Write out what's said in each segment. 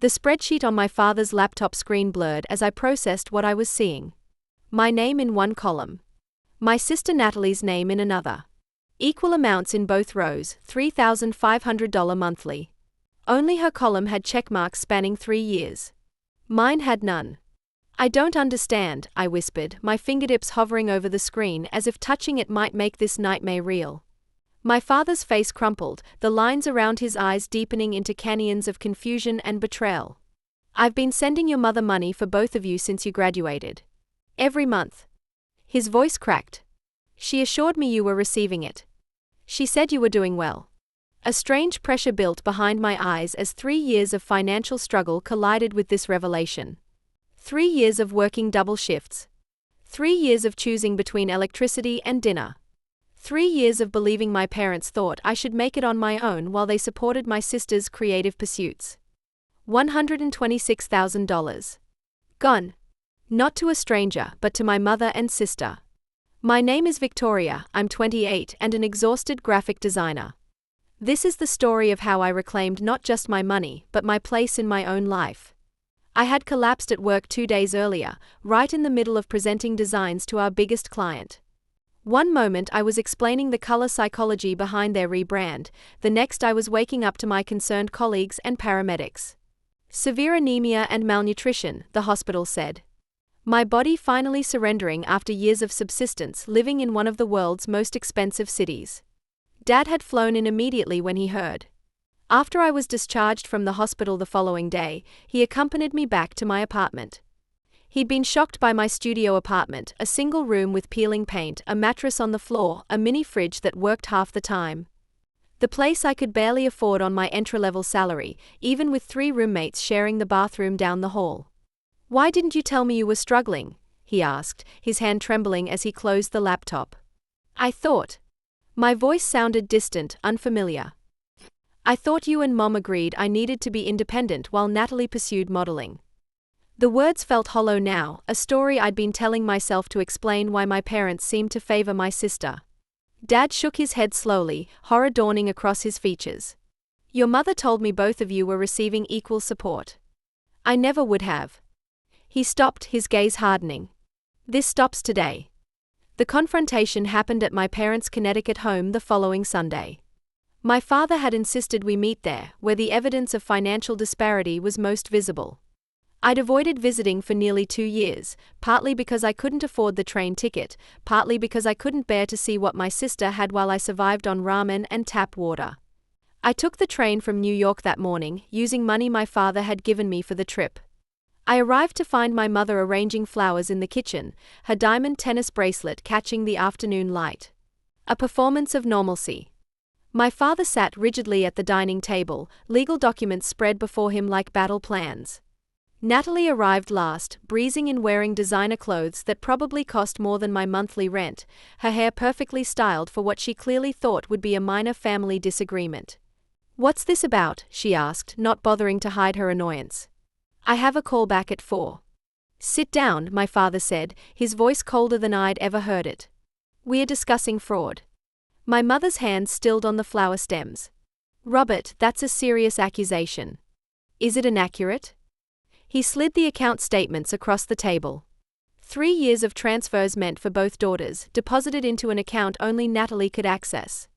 The spreadsheet on my father's laptop screen blurred as I processed what I was seeing. My name in one column. My sister Natalie's name in another. Equal amounts in both rows, $3,500 monthly. Only her column had checkmarks spanning 3 years. Mine had none. I don't understand, I whispered, my fingertips hovering over the screen as if touching it might make this nightmare real. My father's face crumpled, the lines around his eyes deepening into canyons of confusion and betrayal. I've been sending your mother money for both of you since you graduated. Every month. His voice cracked. She assured me you were receiving it. She said you were doing well. A strange pressure built behind my eyes as 3 years of financial struggle collided with this revelation. 3 years of working double shifts. 3 years of choosing between electricity and dinner. 3 years of believing my parents thought I should make it on my own while they supported my sister's creative pursuits. $126,000. Gone. Not to a stranger, but to my mother and sister. My name is Victoria, I'm 28 and an exhausted graphic designer. This is the story of how I reclaimed not just my money, but my place in my own life. I had collapsed at work 2 days earlier, right in the middle of presenting designs to our biggest client. One moment I was explaining the color psychology behind their rebrand, the next I was waking up to my concerned colleagues and paramedics. Severe anemia and malnutrition, the hospital said. My body finally surrendering after years of subsistence living in one of the world's most expensive cities. Dad had flown in immediately when he heard. After I was discharged from the hospital the following day, he accompanied me back to my apartment. He'd been shocked by my studio apartment, a single room with peeling paint, a mattress on the floor, a mini fridge that worked half the time. The place I could barely afford on my entry-level salary, even with 3 roommates sharing the bathroom down the hall. "Why didn't you tell me you were struggling?" he asked, his hand trembling as he closed the laptop. "I thought." My voice sounded distant, unfamiliar. "I thought you and Mom agreed I needed to be independent while Natalie pursued modeling." The words felt hollow now, a story I'd been telling myself to explain why my parents seemed to favor my sister. Dad shook his head slowly, horror dawning across his features. "Your mother told me both of you were receiving equal support. I never would have." He stopped, his gaze hardening. "This stops today." The confrontation happened at my parents' Connecticut home the following Sunday. My father had insisted we meet there, where the evidence of financial disparity was most visible. I'd avoided visiting for nearly 2 years, partly because I couldn't afford the train ticket, partly because I couldn't bear to see what my sister had while I survived on ramen and tap water. I took the train from New York that morning, using money my father had given me for the trip. I arrived to find my mother arranging flowers in the kitchen, her diamond tennis bracelet catching the afternoon light. A performance of normalcy. My father sat rigidly at the dining table, legal documents spread before him like battle plans. Natalie arrived last, breezing in wearing designer clothes that probably cost more than my monthly rent, her hair perfectly styled for what she clearly thought would be a minor family disagreement. "What's this about?" she asked, not bothering to hide her annoyance. "I have a call back at 4. "Sit down," my father said, his voice colder than I'd ever heard it. "We're discussing fraud." My mother's hand stilled on the flower stems. "Robert, that's a serious accusation. Is it inaccurate?" He slid the account statements across the table. 3 years of transfers meant for both daughters, deposited into an account only Natalie could access.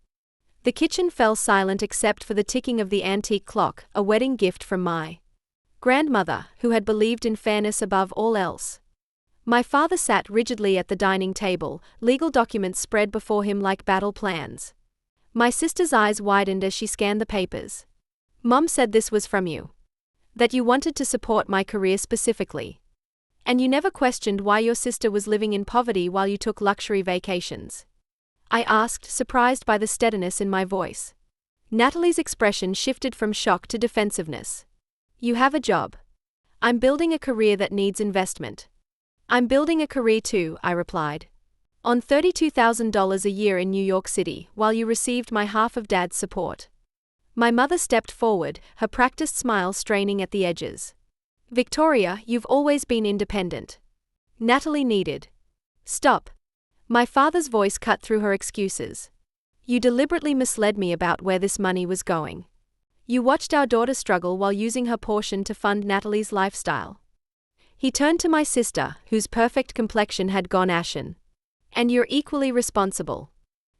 The kitchen fell silent except for the ticking of the antique clock, a wedding gift from my grandmother, who had believed in fairness above all else. My father sat rigidly at the dining table, legal documents spread before him like battle plans. My sister's eyes widened as she scanned the papers. "Mom said this was from you. That you wanted to support my career specifically. And you never questioned why your sister was living in poverty while you took luxury vacations." I asked, surprised by the steadiness in my voice. Natalie's expression shifted from shock to defensiveness. "You have a job. I'm building a career that needs investment." "I'm building a career too," I replied. "On $32,000 a year in New York City, while you received my half of Dad's support." My mother stepped forward, her practiced smile straining at the edges. "Victoria, you've always been independent." Natalie needed. "Stop." My father's voice cut through her excuses. "You deliberately misled me about where this money was going. You watched our daughter struggle while using her portion to fund Natalie's lifestyle. He turned to my sister, whose perfect complexion had gone ashen. And you're equally responsible.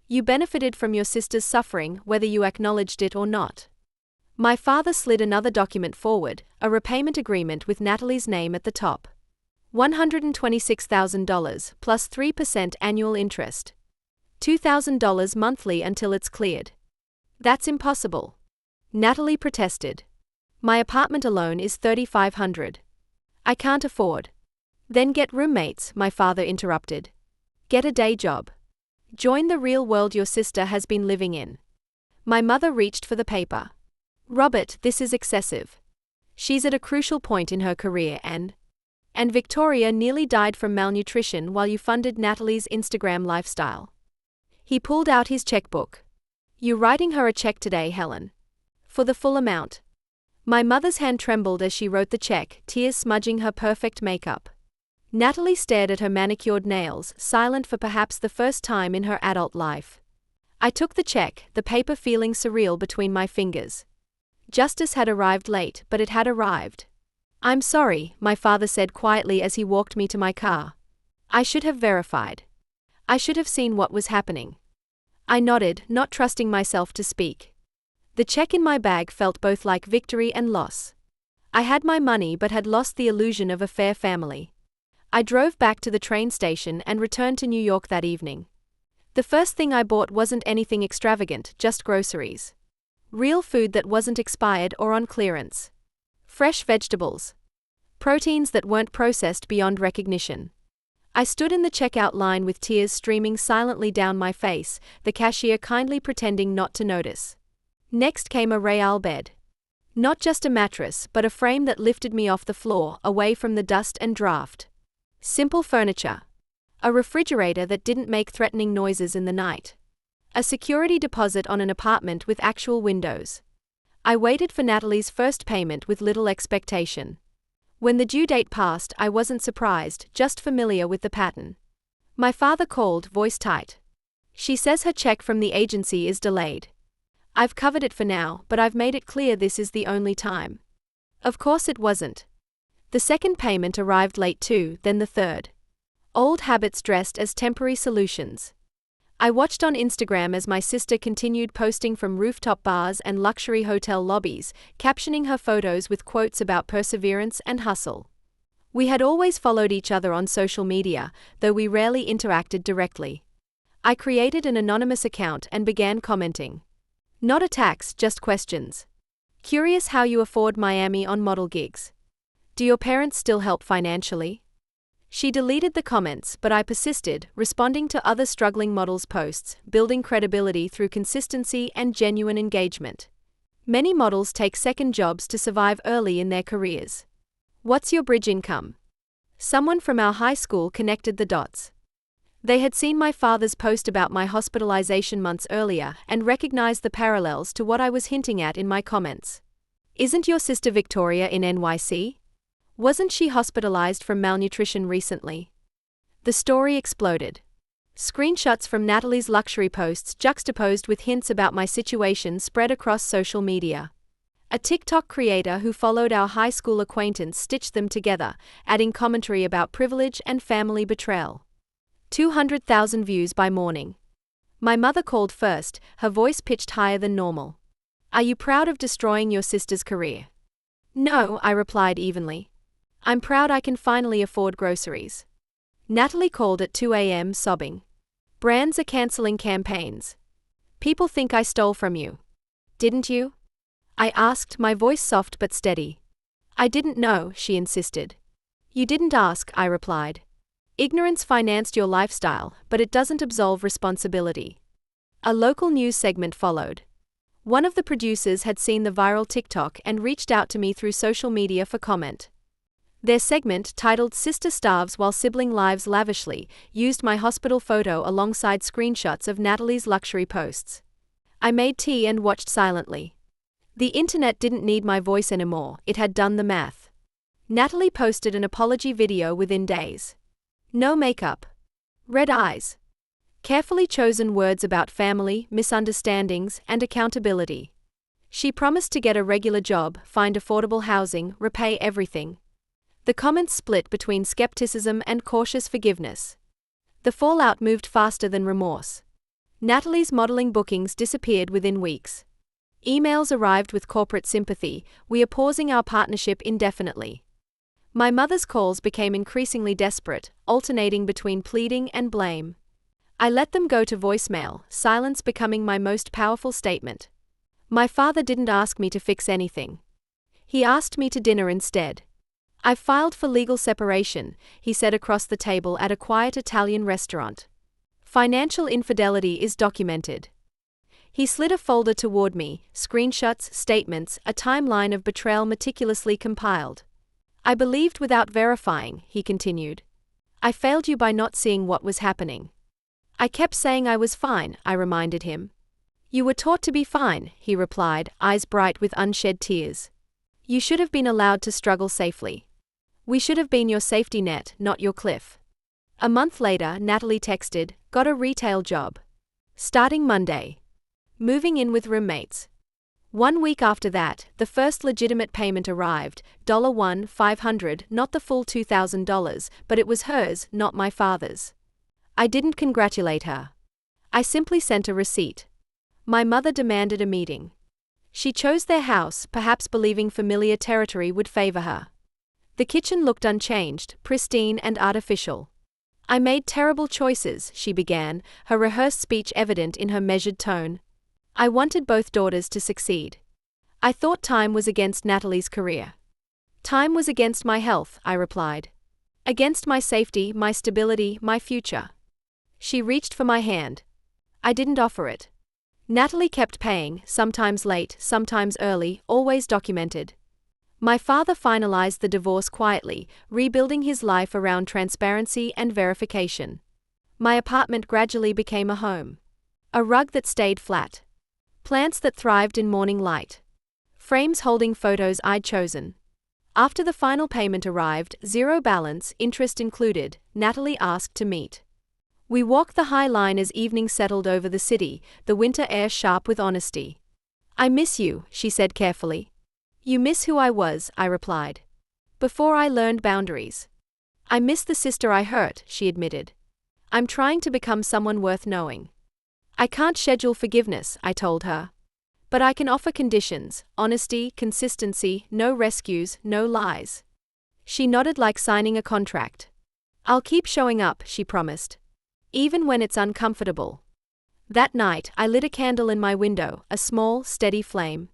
You benefited from your sister's suffering, whether you acknowledged it or not. My father slid another document forward, a repayment agreement with Natalie's name at the top. $126,000 plus 3% annual interest. $2,000 monthly until it's cleared. That's impossible. Natalie protested. My apartment alone is $3,500. I can't afford. Then get roommates, my father interrupted. Get a day job. Join the real world your sister has been living in. My mother reached for the paper. Robert, this is excessive. She's at a crucial point in her career and Victoria nearly died from malnutrition while you funded Natalie's Instagram lifestyle. He pulled out his checkbook. You're writing her a check today, Helen. For the full amount. My mother's hand trembled as she wrote the check, tears smudging her perfect makeup. Natalie stared at her manicured nails, silent for perhaps the first time in her adult life. I took the check, the paper feeling surreal between my fingers. Justice had arrived late, but it had arrived. I'm sorry, my father said quietly as he walked me to my car. I should have verified. I should have seen what was happening. I nodded, not trusting myself to speak. The check in my bag felt both like victory and loss. I had my money but had lost the illusion of a fair family. I drove back to the train station and returned to New York that evening. The first thing I bought wasn't anything extravagant, just groceries. Real food that wasn't expired or on clearance. Fresh vegetables. Proteins that weren't processed beyond recognition. I stood in the checkout line with tears streaming silently down my face, the cashier kindly pretending not to notice. Next came a Betrayal bed. Not just a mattress, but a frame that lifted me off the floor, away from the dust and draft. Simple furniture. A refrigerator that didn't make threatening noises in the night. A security deposit on an apartment with actual windows. I waited for Natalie's first payment with little expectation. When the due date passed, I wasn't surprised, just familiar with the pattern. My father called, voice tight. She says her check from the agency is delayed. I've covered it for now, but I've made it clear this is the only time. Of course it wasn't. The second payment arrived late too, then the third. Old habits dressed as temporary solutions. I watched on Instagram as my sister continued posting from rooftop bars and luxury hotel lobbies, captioning her photos with quotes about perseverance and hustle. We had always followed each other on social media, though we rarely interacted directly. I created an anonymous account and began commenting. Not attacks, just questions. Curious how you afford Miami on model gigs. Do your parents still help financially? She deleted the comments, but I persisted, responding to other struggling models' posts, building credibility through consistency and genuine engagement. Many models take second jobs to survive early in their careers. What's your bridge income? Someone from our high school connected the dots. They had seen my father's post about my hospitalization months earlier and recognized the parallels to what I was hinting at in my comments. Isn't your sister Victoria in NYC? Wasn't she hospitalized from malnutrition recently? The story exploded. Screenshots from Natalie's luxury posts juxtaposed with hints about my situation spread across social media. A TikTok creator who followed our high school acquaintance stitched them together, adding commentary about privilege and family betrayal. 200,000 views by morning. My mother called first, her voice pitched higher than normal. Are you proud of destroying your sister's career? No, I replied evenly. I'm proud I can finally afford groceries. Natalie called at 2 a.m. sobbing. Brands are canceling campaigns. People think I stole from you. Didn't you? I asked, my voice soft but steady. I didn't know, she insisted. You didn't ask, I replied. Ignorance financed your lifestyle, but it doesn't absolve responsibility. A local news segment followed. One of the producers had seen the viral TikTok and reached out to me through social media for comment. Their segment, titled Sister Starves While Sibling Lives Lavishly, used my hospital photo alongside screenshots of Natalie's luxury posts. I made tea and watched silently. The internet didn't need my voice anymore, it had done the math. Natalie posted an apology video within days. No makeup. Red eyes. Carefully chosen words about family, misunderstandings, and accountability. She promised to get a regular job, find affordable housing, repay everything. The comments split between skepticism and cautious forgiveness. The fallout moved faster than remorse. Natalie's modeling bookings disappeared within weeks. Emails arrived with corporate sympathy, "We are pausing our partnership indefinitely." My mother's calls became increasingly desperate, alternating between pleading and blame. I let them go to voicemail, silence becoming my most powerful statement. My father didn't ask me to fix anything. He asked me to dinner instead. "I've filed for legal separation," he said across the table at a quiet Italian restaurant. "Financial infidelity is documented." He slid a folder toward me, screenshots, statements, a timeline of betrayal meticulously compiled. "I believed without verifying," he continued. "I failed you by not seeing what was happening." "I kept saying I was fine," I reminded him. "You were taught to be fine," he replied, eyes bright with unshed tears. "You should have been allowed to struggle safely. We should have been your safety net, not your cliff." A month later, Natalie texted, "Got a retail job. Starting Monday. Moving in with roommates." 1 week after that, the first legitimate payment arrived, $1,500, not the full $2,000, but it was hers, not my father's. I didn't congratulate her. I simply sent a receipt. My mother demanded a meeting. She chose their house, perhaps believing familiar territory would favor her. The kitchen looked unchanged, pristine and artificial. "I made terrible choices," she began, her rehearsed speech evident in her measured tone. "I wanted both daughters to succeed. I thought time was against Natalie's career. Time was against my health," I replied. "Against my safety, my stability, my future." She reached for my hand. I didn't offer it. Natalie kept paying, sometimes late, sometimes early, always documented. My father finalized the divorce quietly, rebuilding his life around transparency and verification. My apartment gradually became a home. A rug that stayed flat. Plants that thrived in morning light. Frames holding photos I'd chosen. After the final payment arrived, zero balance, interest included, Natalie asked to meet. We walked the High Line as evening settled over the city, the winter air sharp with honesty. "I miss you," she said carefully. "You miss who I was," I replied. "Before I learned boundaries." "I miss the sister I hurt," she admitted. "I'm trying to become someone worth knowing." "I can't schedule forgiveness," I told her. "But I can offer conditions, honesty, consistency, no rescues, no lies." She nodded like signing a contract. "I'll keep showing up," she promised. "Even when it's uncomfortable." That night, I lit a candle in my window, a small, steady flame.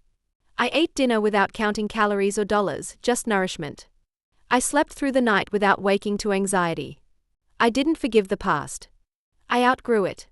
I ate dinner without counting calories or dollars, just nourishment. I slept through the night without waking to anxiety. I didn't forgive the past. I outgrew it.